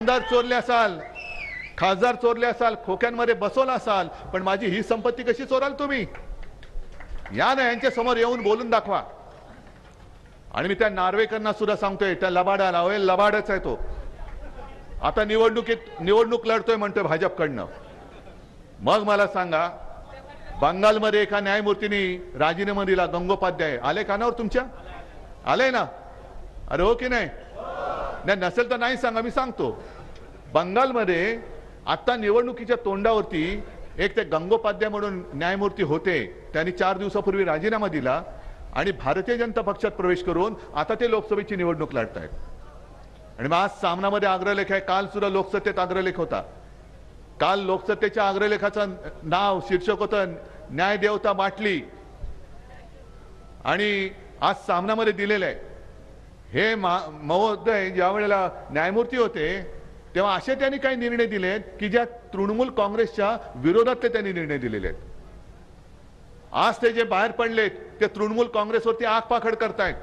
आमदार चोरले असाल, खासदार चोरले असाल, खोक्यांमध्ये बसवला असाल, पण माझी ही संपत्ती कशी चोराल तुम्ही? या ना यांच्या समोर येऊन बोलून दाखवा. आणि मी त्या नार्वेकरांना सुद्धा सांगतोय, त्या लबाडाला, होय लबाडच आहे तो, आता निवडणूक लढतोय म्हणतोय भाजपकडनं. मग मला सांगा, बंगालमध्ये एका न्यायमूर्तींनी राजीनामा दिला, गंगोपाध्याय, आले कानावर तुमच्या? आले ना? अरे हो की नाही? नाही नसेल तर नाही सांगा, मी सांगतो. बंगालमध्ये आता निवडणुकीच्या तोंडावरती एक ते गंगोपाध्याय म्हणून न्यायमूर्ती होते, त्यांनी 4 दिवसापूर्वी राजीनामा दिला आणि भारतीय जनता पक्षात प्रवेश करून आता ते लोकसभेची निवडणूक लढतायत. आणि मग आज सामनामध्ये अग्रलेख आहे, काल सुद्धा लोकसत्तेत अग्रलेख होता. काल लोकसत्तेच्या अग्रलेखाचं नाव शीर्षक होतं न्यायदेवता बाटली, आणि आज सामनामध्ये दिलेलं आहे. हे महोदय ज्या वेळेला न्यायमूर्ती होते तेव्हा असे त्यांनी काही निर्णय दिलेत की ज्या तृणमूल काँग्रेसच्या विरोधातले त्यांनी निर्णय दिलेले आहेत. आज ते जे बाहेर पडलेत ते तृणमूल काँग्रेसवरती आगपाखड करतायत.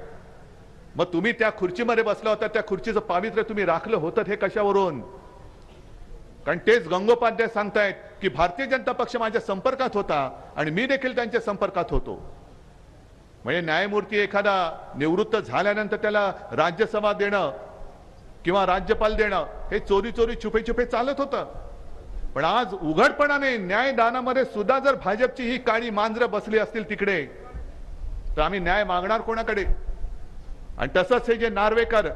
मग तुम्ही त्या खुर्चीमध्ये बसला होता, त्या खुर्चीचं पावित्र्य तुम्ही राखलं होतं हे कशावरून? कारण तेच गंगोपाध्याय सांगतायत की भारतीय जनता पक्ष माझ्या संपर्कात होता आणि मी देखील त्यांच्या संपर्कात होतो. म्हणजे न्यायमूर्ती एखादा निवृत्त झाल्यानंतर त्याला राज्यसभा देणं किंवा राज्यपाल देणं हे चोरी चोरी छुपे छुपे चालत होतं. पण आज उघडपणाने न्यायदानामध्ये सुद्धा जर भाजपची ही काळी मांजरं बसली असतील तिकडे, तर आम्ही न्याय मागणार कोणाकडे? आणि तसंच हे जे नार्वेकर,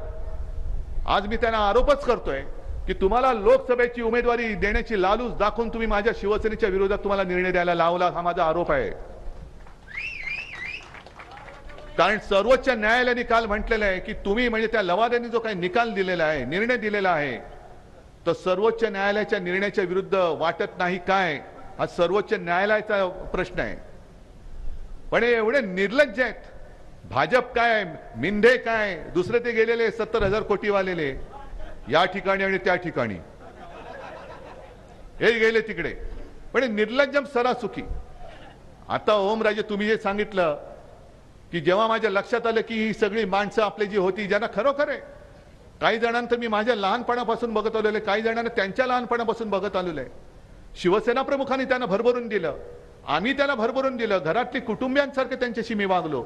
आज मी त्यांना आरोपच करतोय की तुम्हाला लोकसभेची उमेदवारी देण्याची लालूच दाखवून तुम्ही माझ्या शिवसेनेच्या विरोधात तुम्हाला निर्णय द्यायला लावला, हा माझा आरोप आहे. कारण सर्वोच्च न्यायालयाने काल म्हटलेलं आहे की तुम्ही म्हणजे त्या लवाद्यांनी जो काही निकाल दिलेला आहे, निर्णय दिलेला आहे, तर सर्वोच्च न्यायालयाच्या निर्णयाच्या विरुद्ध वाटत नाही काय, हा सर्वोच्च न्यायालयाचा प्रश्न आहे. पण हे एवढे निर्लज्ज आहेत. भाजप काय, मिंधे काय, दुसरे ते गेलेले 70,000 कोटी वालेले या ठिकाणी आणि त्या ठिकाणी, हे गेले तिकडे. पण निर्लज्जम सरासुखी. आता ओमराजे तुम्ही जे सांगितलं की जेव्हा माझ्या लक्षात आलं की ही सगळी माणसं आपली जी होती ज्यांना खरोखर आहे, काही जणांना मी माझ्या लहानपणापासून बघत आलेलो आहे, काही जणांना त्यांच्या लहानपणापासून बघत आलेलो आहे. शिवसेना प्रमुखांनी त्यांना भरभरून दिलं, आम्ही त्याला भरभरून दिलं, घरातली कुटुंबियांसारखे त्यांच्याशी मी वागलो.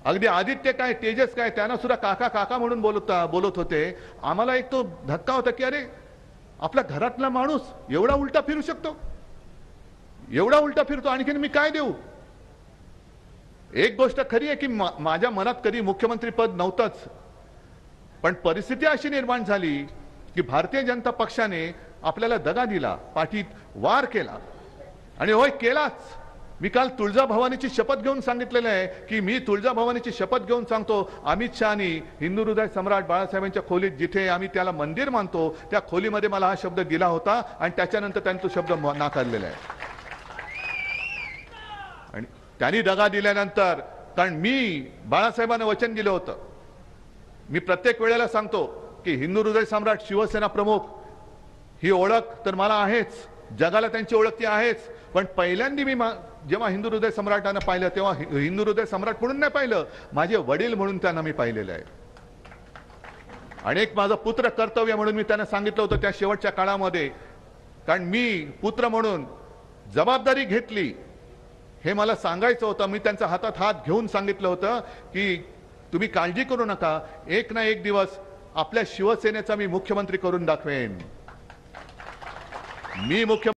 अगदी आदित्य काय, तेजस काय, त्यांना सुद्धा काका काका म्हणून बोलत होते. आम्हाला एक तो धक्का होता की अरे आपला घरातला माणूस एवढा उलटा फिरू शकतो, एवढा उलटा फिरतो, आणखीन मी काय देऊ? एक गोष्ट खरी आहे की माझ्या मनात कधी मुख्यमंत्री पद नव्हतंच, पण परिस्थिती अशी निर्माण झाली की भारतीय जनता पक्षाने आपल्याला दगा दिला, पाठीत वार केला. आणि होय केलाच. मी काल तुळजाभवानीची शपथ घेऊन सांगितलेलं आहे की मी तुळजाभवानीची शपथ घेऊन सांगतो, अमित शहानी हिंदू हृदय सम्राट बाळासाहेबांच्या खोलीत जिथे आम्ही त्याला मंदिर मानतो त्या खोलीमध्ये मला हा शब्द दिला होता आणि त्याच्यानंतर त्यांनी तो शब्द नाकारलेला आहे. आणि त्यांनी दगा दिल्यानंतर, कारण मी बाळासाहेबांना वचन दिलं होतं, मी प्रत्येक वेळेला सांगतो की हिंदू हृदय सम्राट शिवसेना प्रमुख ही ओळख तर मला आहेच, जगाला त्यांची ओळख ती आहेच. पण पहिल्यांदा मी जेव्हा हिंदू हृदय सम्राटांना पाहिलं तेव्हा हिंदू हृदय सम्राट म्हणून नाही पाहिलं, माझे वडील म्हणून त्यांना मी पाहिलेलं आहे. आणि एक माझं पुत्र कर्तव्य म्हणून मी त्यांना सांगितलं होतं त्या शेवटच्या काळामध्ये. कारण मी पुत्र म्हणून जबाबदारी घेतली हे मला सांगायचं होतं. मी त्यांच्या हातात हात घेऊन सांगितलं होतं की तुम्ही काळजी करू नका, एक ना एक दिवस आपल्या शिवसेनेचा मी मुख्यमंत्री करून दाखवेन. मी